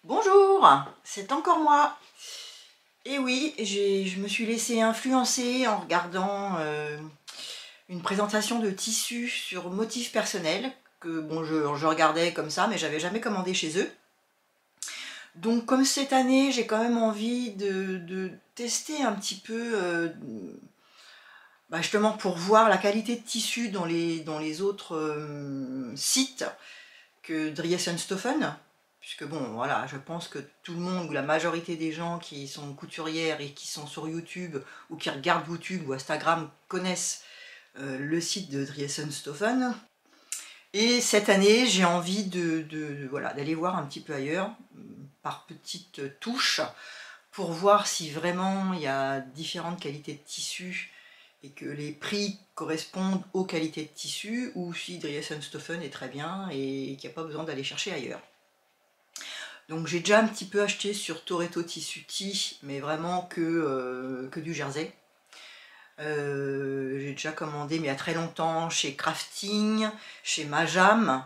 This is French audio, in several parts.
Bonjour, c'est encore moi. Et oui, je me suis laissée influencer en regardant une présentation de tissus sur motifs personnels, que bon, je regardais comme ça, mais j'avais jamais commandé chez eux. Donc comme cette année, j'ai quand même envie de tester un petit peu, justement pour voir la qualité de tissu dans les autres sites que Driessenstoffen. Puisque bon, voilà, je pense que tout le monde, ou la majorité des gens qui sont couturières et qui sont sur YouTube, ou qui regardent YouTube ou Instagram, connaissent le site de Driessenstoffen. Et cette année, j'ai envie voilà, d'aller voir un petit peu ailleurs, par petites touches, pour voir si vraiment il y a différentes qualités de tissus et que les prix correspondent aux qualités de tissu, ou si Driessenstoffen est très bien et qu'il n'y a pas besoin d'aller chercher ailleurs. Donc j'ai déjà un petit peu acheté sur Toretto Tissuti, mais vraiment que du jersey. J'ai déjà commandé, mais il y a très longtemps, chez Crafting, chez Majam,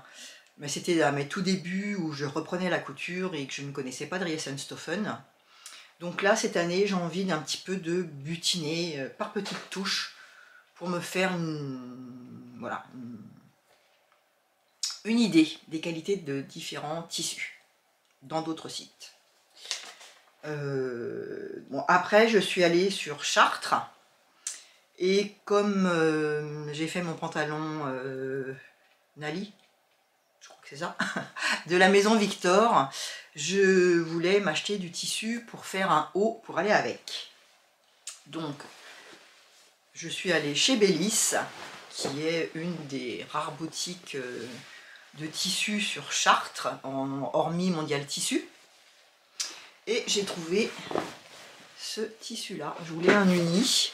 mais c'était à mes tout débuts où je reprenais la couture et que je ne connaissais pas Driessenstoffen. Donc là, cette année, j'ai envie d'un petit peu de butiner par petites touches pour me faire voilà, une idée des qualités de différents tissus dans d'autres sites. Bon, après, je suis allée sur Chartres, et comme j'ai fait mon pantalon Nali, je crois que c'est ça, de la maison Victor, je voulais m'acheter du tissu pour faire un haut pour aller avec. Donc, je suis allée chez Bellis, qui est une des rares boutiques de tissus sur Chartres, hormis Mondial Tissu. Et j'ai trouvé ce tissu là. Je voulais un uni.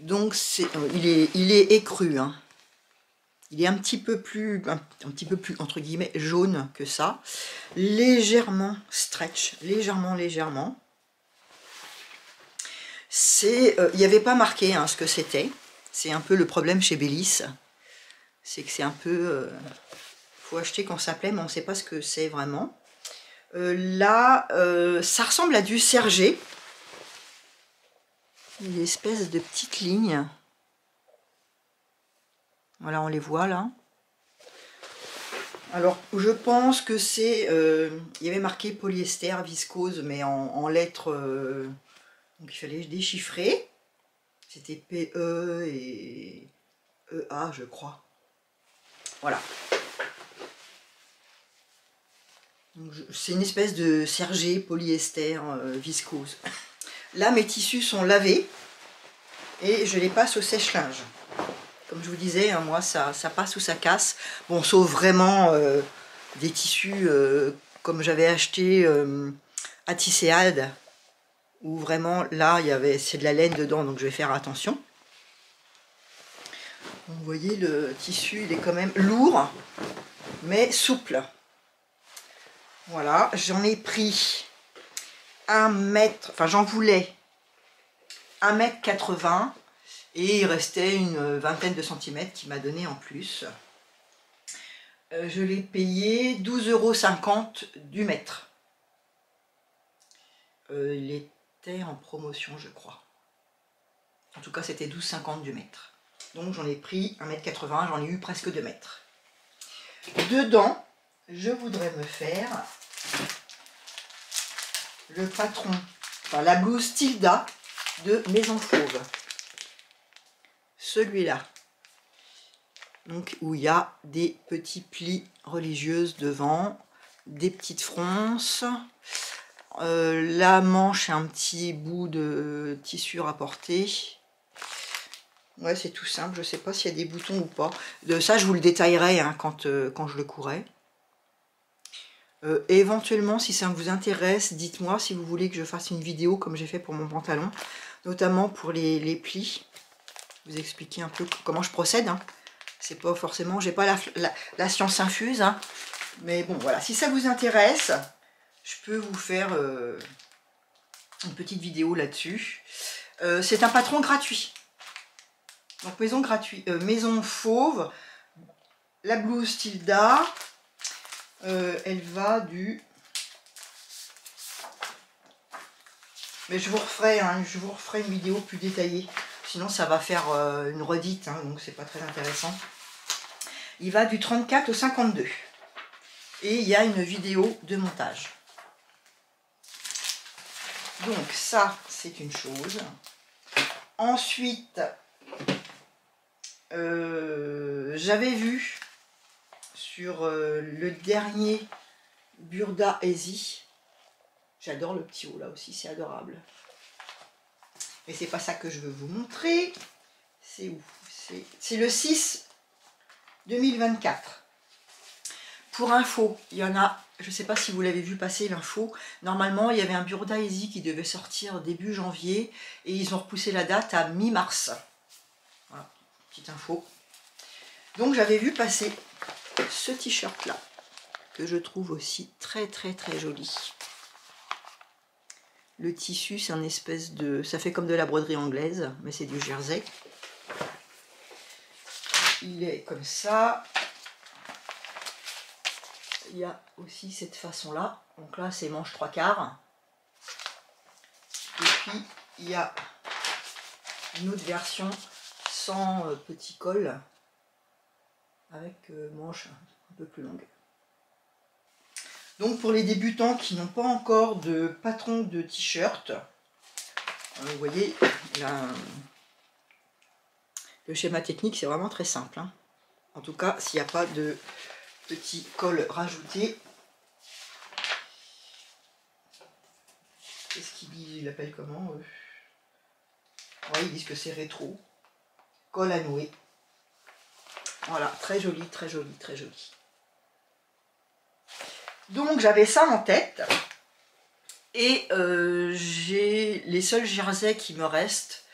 Donc il est écru, hein. Il est un petit peu plus entre guillemets jaune que ça, légèrement stretch, légèrement. C'est, il n'y avait pas marqué hein, ce que c'était. C'est un peu le problème chez Bellis, c'est que c'est un peu, faut acheter quand ça plaît, mais on ne sait pas ce que c'est vraiment. Là, ça ressemble à du serger. Une espèce de petites lignes. Voilà, on les voit là. Alors, je pense que c'est... il y avait marqué polyester, viscose, mais en lettres... donc, il fallait déchiffrer. C'était PE et EA, je crois. Voilà. C'est une espèce de serger, polyester, viscose. Là, mes tissus sont lavés et je les passe au sèche-linge. Comme je vous disais, hein, moi, ça passe ou ça casse. Bon, sauf vraiment des tissus comme j'avais acheté à Tisséade, où vraiment, là, c'est de la laine dedans, donc je vais faire attention. Vous voyez, le tissu, il est quand même lourd, mais souple. Voilà, j'en ai pris 1 mètre, enfin j'en voulais 1,80 m, et il restait une vingtaine de centimètres qui m'a donné en plus. Je l'ai payé 12,50 € du mètre. Il était en promotion, je crois. En tout cas, c'était 12,50 € du mètre. Donc j'en ai pris 1,80 m, j'en ai eu presque 2 mètres. Dedans, je voudrais me faire le patron, enfin la blouse Tilda de Maison Fauve. Celui-là. Donc où il y a des petits plis religieuses devant, des petites fronces. La manche, un petit bout de tissu rapporté. Ouais, c'est tout simple, je sais pas s'il y a des boutons ou pas. De ça, je vous le détaillerai hein, quand je le courai. Éventuellement, si ça vous intéresse, dites-moi si vous voulez que je fasse une vidéo comme j'ai fait pour mon pantalon, notamment pour les plis. Vous expliquer un peu comment je procède. Hein. C'est pas forcément, j'ai pas la science infuse, hein. Mais bon, voilà. Si ça vous intéresse, je peux vous faire une petite vidéo là-dessus. C'est un patron gratuit. Donc Maison Fauve, la blouse Tilda, elle va du... Mais je vous referai une vidéo plus détaillée. Sinon, ça va faire une redite, hein, donc c'est pas très intéressant. Il va du 34 au 52. Et il y a une vidéo de montage. Donc ça, c'est une chose. Ensuite, j'avais vu sur le dernier Burda Easy. J'adore le petit haut là aussi, c'est adorable. Mais c'est pas ça que je veux vous montrer. C'est où? C'est le 6 2024. Pour info, il y en a, je ne sais pas si vous l'avez vu passer l'info, normalement il y avait un Burda Easy qui devait sortir début janvier et ils ont repoussé la date à mi-mars. Voilà, petite info. Donc j'avais vu passer ce t-shirt là, que je trouve aussi très très très joli. Le tissu, c'est un espèce de... ça fait comme de la broderie anglaise, mais c'est du jersey. Il est comme ça. Il y a aussi cette façon-là. Donc là, c'est manche 3/4. Et puis, il y a une autre version sans petit col, avec manche un peu plus longue. Donc pour les débutants qui n'ont pas encore de patron de t-shirt, vous voyez, le schéma technique, c'est vraiment très simple, hein. En tout cas, s'il n'y a pas de petit col rajouté. Qu'est-ce qu'ils l'appellent comment ouais, ils disent que c'est rétro. Col à nouer. Voilà, très joli, très joli, très joli. Donc j'avais ça en tête. Et j'ai les seuls jerseys qui me restent,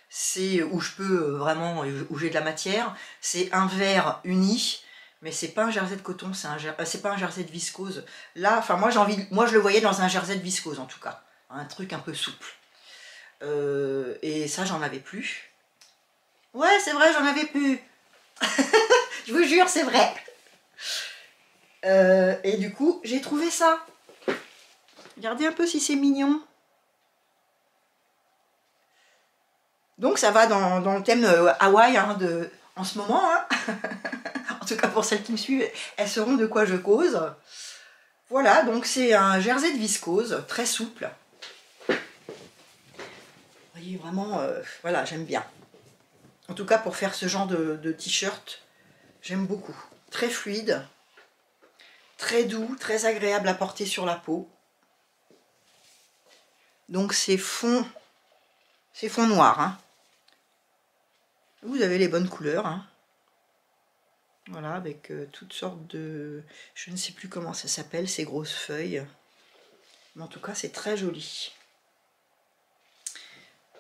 c'est où je peux vraiment, où j'ai de la matière, c'est un vert uni, mais c'est pas un jersey de coton, c'est pas un jersey de viscose. Là, enfin moi j'ai envie, moi je le voyais dans un jersey de viscose en tout cas, un truc un peu souple. Et ça j'en avais plus. Ouais c'est vrai, j'en avais plus. Je vous jure, c'est vrai. Et du coup j'ai trouvé ça. Regardez un peu si c'est mignon. Donc ça va dans le thème Hawaï hein, en ce moment. Hein. En tout cas pour celles qui me suivent, elles sauront de quoi je cause. Voilà, donc c'est un jersey de viscose, très souple. Vous voyez vraiment, voilà, j'aime bien. En tout cas pour faire ce genre de t-shirt, j'aime beaucoup. Très fluide, très doux, très agréable à porter sur la peau. Donc c'est fond noir. Hein. Vous avez les bonnes couleurs. Hein. Voilà, avec toutes sortes de... Je ne sais plus comment ça s'appelle, ces grosses feuilles. Mais en tout cas, c'est très joli.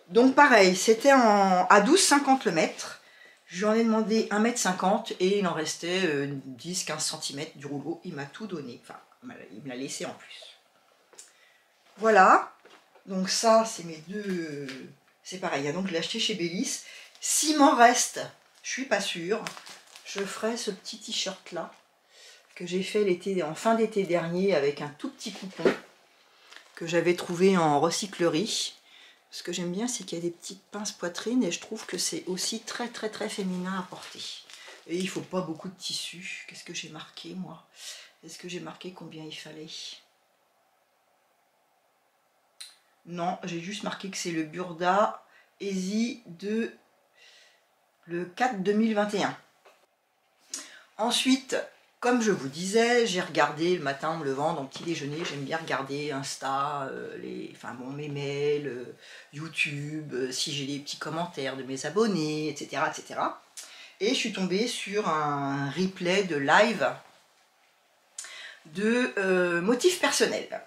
Donc pareil, c'était à 12,50 le mètre. Je lui en ai demandé 1,50 m et il en restait 10-15 cm du rouleau. Il m'a tout donné. Enfin, il me l'a laissé en plus. Voilà. Donc ça, c'est mes deux... C'est pareil, hein, donc je l'ai acheté chez Bellis. S'il m'en reste, je suis pas sûre, je ferai ce petit t-shirt là que j'ai fait en fin d'été dernier avec un tout petit coupon que j'avais trouvé en recyclerie. Ce que j'aime bien, c'est qu'il y a des petites pinces poitrine et je trouve que c'est aussi très très très féminin à porter. Et il faut pas beaucoup de tissu. Qu'est-ce que j'ai marqué moi? Est-ce que j'ai marqué combien il fallait? Non, j'ai juste marqué que c'est le Burda Easy de le 4 2021. Ensuite, comme je vous disais, j'ai regardé le matin en me levant dans le petit déjeuner, j'aime bien regarder Insta, mes mails, YouTube, si j'ai des petits commentaires de mes abonnés, etc., etc. Et je suis tombée sur un replay de live de motifs personnels.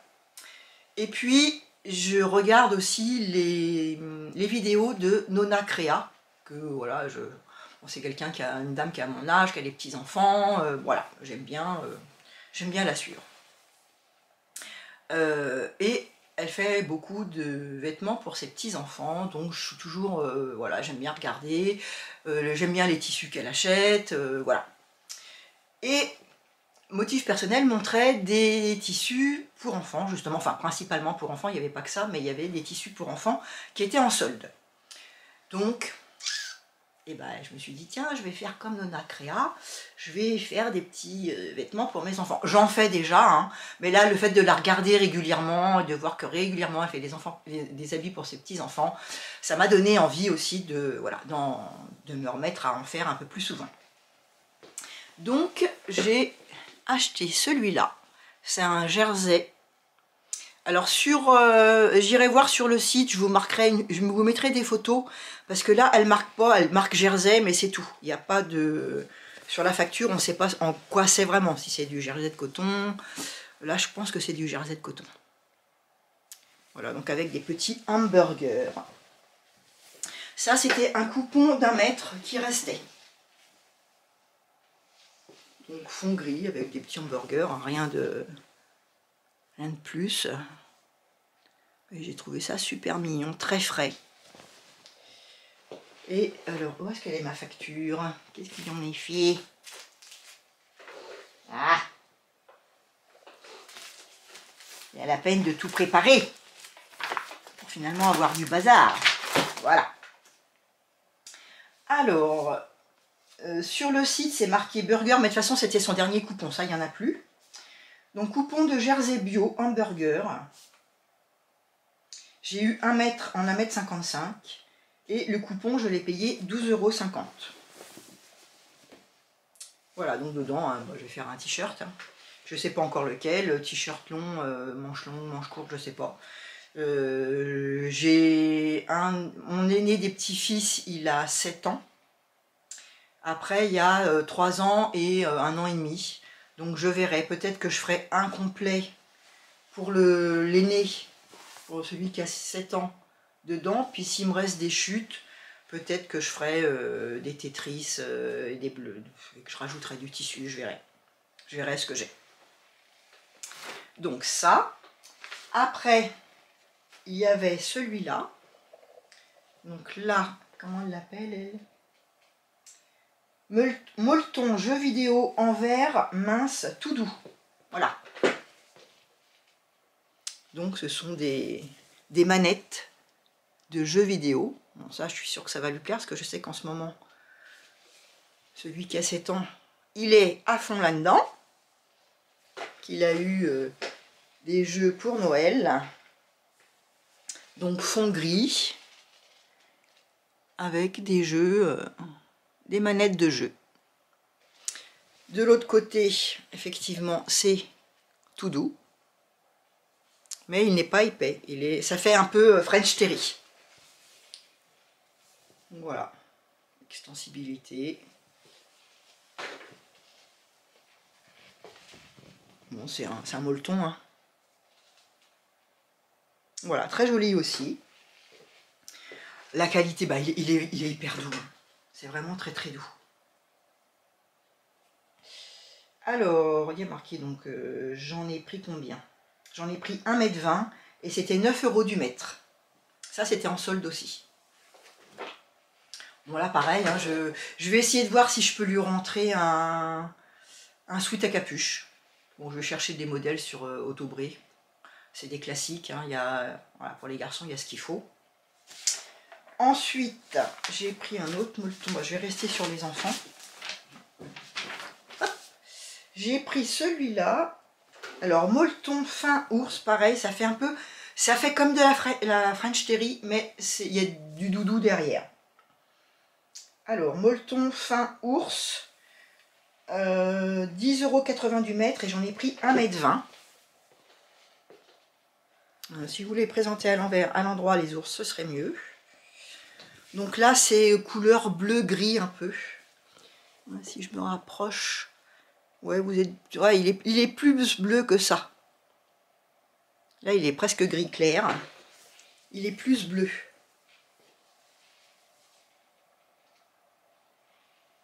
Et puis, je regarde aussi les vidéos de Nona Créa, que voilà, c'est quelqu'un une dame qui a mon âge, qui a des petits-enfants, voilà, j'aime bien la suivre. Et elle fait beaucoup de vêtements pour ses petits-enfants, donc je suis toujours, voilà, j'aime bien regarder, j'aime bien les tissus qu'elle achète, voilà. Et motif personnel montrait des tissus pour enfants, justement, enfin principalement pour enfants, il n'y avait pas que ça, mais il y avait des tissus pour enfants qui étaient en solde. Donc, et ben, je me suis dit, tiens, je vais faire comme Nona Créa, je vais faire des petits vêtements pour mes enfants. J'en fais déjà, hein, mais là, le fait de la regarder régulièrement, et de voir que régulièrement elle fait des habits pour ses petits-enfants, ça m'a donné envie aussi de, voilà, de me remettre à en faire un peu plus souvent. Donc, j'ai acheté celui-là. C'est un jersey. Alors j'irai voir sur le site, je vous mettrai des photos, parce que là elle marque pas, elle marque jersey, mais c'est tout. Il n'y a pas de... Sur la facture, on ne sait pas en quoi c'est vraiment, si c'est du jersey de coton. Là je pense que c'est du jersey de coton. Voilà, donc avec des petits hamburgers. Ça c'était un coupon d'1 mètre qui restait. Donc fond gris avec des petits hamburgers, hein, rien de plus. J'ai trouvé ça super mignon, très frais. Et alors, où est-ce qu'elle est ma facture? Qu'est-ce qu'il en est fait? Ah! Il y a la peine de tout préparer pour finalement avoir du bazar. Voilà. Alors, sur le site, c'est marqué burger, mais de toute façon, c'était son dernier coupon, ça, il n'y en a plus. Donc, coupon de jersey bio, hamburger. J'ai eu 1 mètre en 1,55 m et le coupon, je l'ai payé 12,50 €. Voilà, donc dedans, hein, moi, je vais faire un t-shirt. Hein. Je ne sais pas encore lequel, t-shirt long, manche courte, je ne sais pas. J'ai mon aîné des petits-fils, il a 7 ans. Après, il y a 3 ans et 1 an et demi. Donc je verrai, peut-être que je ferai un complet pour l'aîné, pour celui qui a 7 ans dedans. Puis s'il me reste des chutes, peut-être que je ferai des Tetris et des bleus. Et que je rajouterai du tissu, je verrai. Je verrai ce que j'ai. Donc ça. Après, il y avait celui-là. Donc là, comment elle l'appelle elle? Molleton jeu vidéo en verre mince tout doux. Voilà. Donc ce sont des manettes de jeux vidéo. Bon, ça je suis sûre que ça va lui plaire parce que je sais qu'en ce moment, celui qui a 7 ans, il est à fond là-dedans. Qu'il a eu des jeux pour Noël. Donc fond gris. Avec des jeux, des manettes de jeu. De l'autre côté, effectivement, c'est tout doux. Mais il n'est pas épais. Ça fait un peu French Terry. Voilà. Extensibilité. Bon, c'est un molleton. Hein. Voilà, très joli aussi. La qualité, bah, il est hyper doux. C'est vraiment très très doux. Alors, il y a marqué, donc j'en ai pris combien? J'en ai pris 1,20 m et c'était 9 € du mètre. Ça, c'était en solde aussi. Voilà, pareil, hein, je vais essayer de voir si je peux lui rentrer un sweat à capuche. Bon, je vais chercher des modèles sur Autobré. C'est des classiques, hein, voilà, pour les garçons, il y a ce qu'il faut. Ensuite, j'ai pris un autre molleton. Je vais rester sur les enfants. J'ai pris celui-là. Alors, molleton fin ours, pareil, ça fait un peu... Ça fait comme de la French Terry, mais il y a du doudou derrière. Alors, molleton fin ours, 10,80 € du mètre et j'en ai pris 1,20 m. Si vous voulez présenter à l'envers, à l'endroit les ours, ce serait mieux. Donc là, c'est couleur bleu-gris un peu. Si je me rapproche, ouais, ouais, il est plus bleu que ça. Là, il est presque gris clair. Il est plus bleu.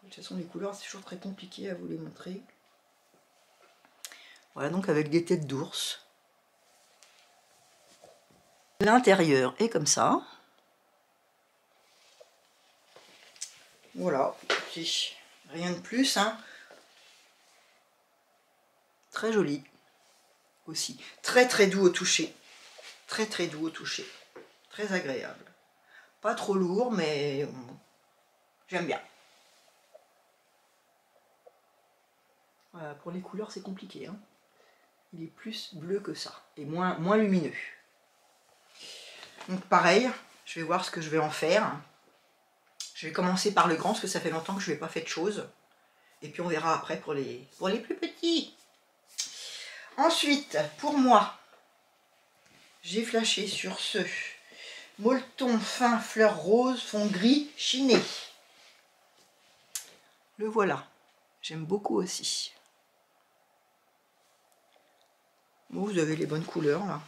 De toute façon, les couleurs, c'est toujours très compliqué à vous les montrer. Voilà, donc avec des têtes d'ours. L'intérieur est comme ça. Voilà, rien de plus. Hein. Très joli aussi. Très très doux au toucher. Très très doux au toucher. Très agréable. Pas trop lourd, mais j'aime bien. Voilà, pour les couleurs, c'est compliqué, hein. Il est plus bleu que ça, et moins lumineux. Donc pareil, je vais voir ce que je vais en faire. Je vais commencer par le grand, parce que ça fait longtemps que je n'ai pas fait de choses. Et puis on verra après pour les plus petits. Ensuite, pour moi, j'ai flashé sur ce molleton fin fleur rose fond gris chiné. Le voilà, j'aime beaucoup aussi. Bon, vous avez les bonnes couleurs là.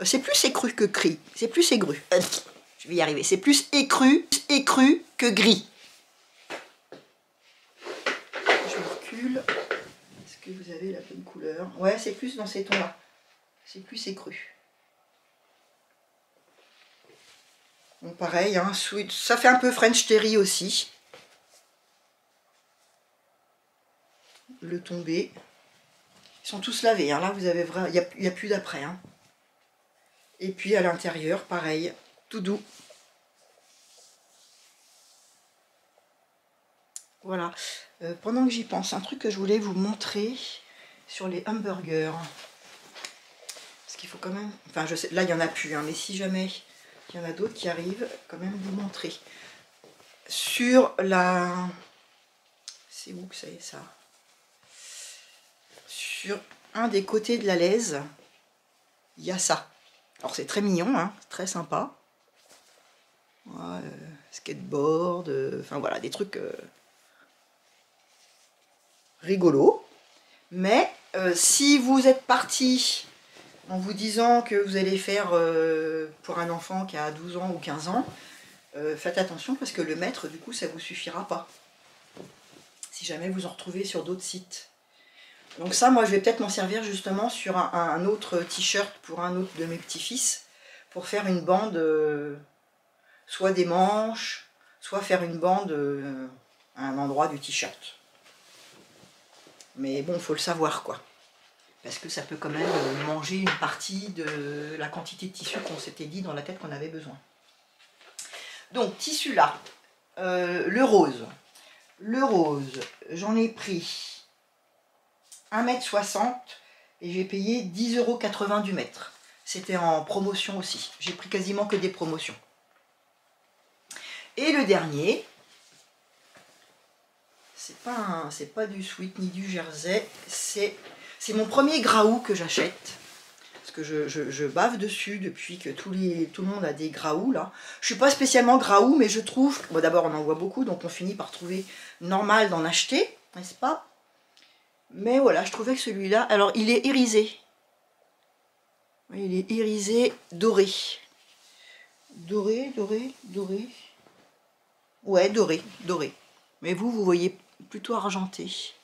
C'est plus écru que gris, c'est plus aigru. Je vais y arriver, c'est plus écru que gris. Je recule. Est-ce que vous avez la bonne couleur? Ouais, c'est plus dans ces tons-là. C'est plus écru. Bon, pareil, hein, ça fait un peu French Terry aussi. Le tombé. Ils sont tous lavés, hein. Là vous avez vraiment, il n'y a plus d'après. Hein. Et puis à l'intérieur, pareil, tout doux. Voilà. Pendant que j'y pense, un truc que je voulais vous montrer sur les hamburgers. Parce qu'il faut quand même... Enfin, je sais, là il n'y en a plus, hein, mais si jamais il y en a d'autres qui arrivent, quand même vous montrer. Sur la... C'est où que ça est ça? Sur un des côtés de la laise, il y a ça. Alors c'est très mignon, hein, très sympa. Ouais, skateboard, enfin voilà, des trucs rigolos. Mais si vous êtes parti en vous disant que vous allez faire pour un enfant qui a 12 ans ou 15 ans, faites attention parce que le mètre, du coup, ça ne vous suffira pas. Si jamais vous en retrouvez sur d'autres sites. Donc ça, moi, je vais peut-être m'en servir justement sur un autre t-shirt pour un autre de mes petits-fils, pour faire une bande, soit des manches, soit faire une bande à un endroit du t-shirt. Mais bon, il faut le savoir, quoi. Parce que ça peut quand même manger une partie de la quantité de tissu qu'on s'était dit dans la tête qu'on avait besoin. Donc, tissu là, le rose. Le rose, j'en ai pris 1,60 m et j'ai payé 10,80 € du mètre. C'était en promotion aussi. J'ai pris quasiment que des promotions. Et le dernier, c'est pas du sweat ni du jersey, c'est mon premier Graou que j'achète. Parce que je bave dessus depuis que tout le monde a des Graou là. Je suis pas spécialement Graou, mais je trouve... Bon, d'abord on en voit beaucoup, donc on finit par trouver normal d'en acheter, n'est-ce pas? Mais voilà, je trouvais que celui-là... Alors, il est irisé. Il est irisé doré. Doré. Ouais, doré. Mais vous voyez plutôt argenté.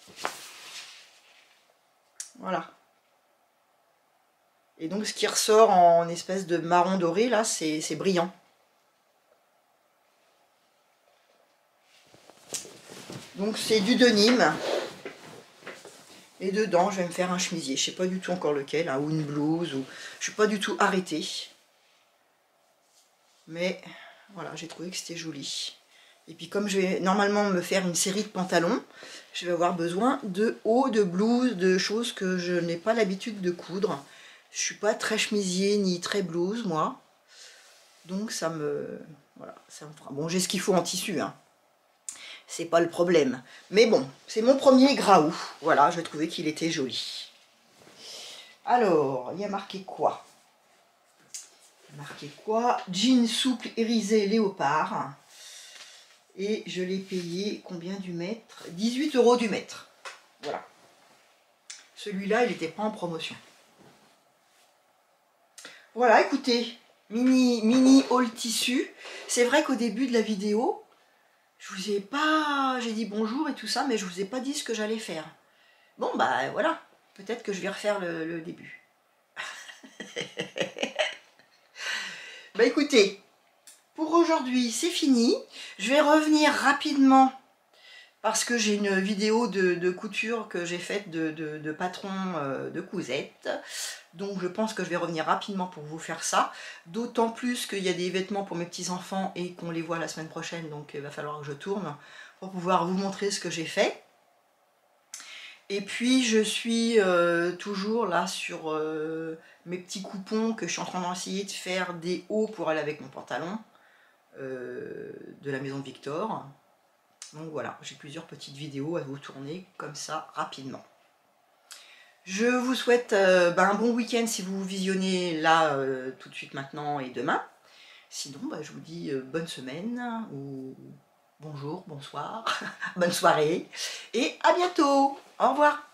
Voilà. Et donc, ce qui ressort en espèce de marron doré, là, c'est brillant. Donc, c'est du denim. Et dedans, je vais me faire un chemisier. Je ne sais pas du tout encore lequel, hein, ou une blouse. Ou... Je ne suis pas du tout arrêtée. Mais voilà, j'ai trouvé que c'était joli. Et puis comme je vais normalement me faire une série de pantalons, je vais avoir besoin de hauts, de blouses, de choses que je n'ai pas l'habitude de coudre. Je ne suis pas très chemisier ni très blouse, moi. Donc ça me... Voilà, ça me fera... Bon, j'ai ce qu'il faut en tissu, hein. C'est pas le problème. Mais bon, c'est mon premier Graou. Voilà, je trouvais qu'il était joli. Alors, il y a marqué quoi? Jean souple irisé léopard. Et je l'ai payé combien du mètre? 18 € du mètre. Voilà. Celui-là, il n'était pas en promotion. Voilà, écoutez, mini haul tissu. C'est vrai qu'au début de la vidéo, je vous ai pas... J'ai dit bonjour et tout ça, mais je vous ai pas dit ce que j'allais faire. Bon, bah voilà. Peut-être que je vais refaire le début. Bah écoutez, pour aujourd'hui, c'est fini. Je vais revenir rapidement parce que j'ai une vidéo de couture que j'ai faite de patron de cousettes. Donc je pense que je vais revenir rapidement pour vous faire ça. D'autant plus qu'il y a des vêtements pour mes petits-enfants et qu'on les voit la semaine prochaine. Donc il va falloir que je tourne pour pouvoir vous montrer ce que j'ai fait. Et puis je suis toujours là sur mes petits coupons que je suis en train d'essayer de faire des hauts pour aller avec mon pantalon de la maison Victor. Donc voilà, j'ai plusieurs petites vidéos à vous tourner comme ça rapidement. Je vous souhaite un bon week-end si vous visionnez là tout de suite maintenant et demain. Sinon, je vous dis bonne semaine ou bonjour, bonsoir, bonne soirée et à bientôt. Au revoir.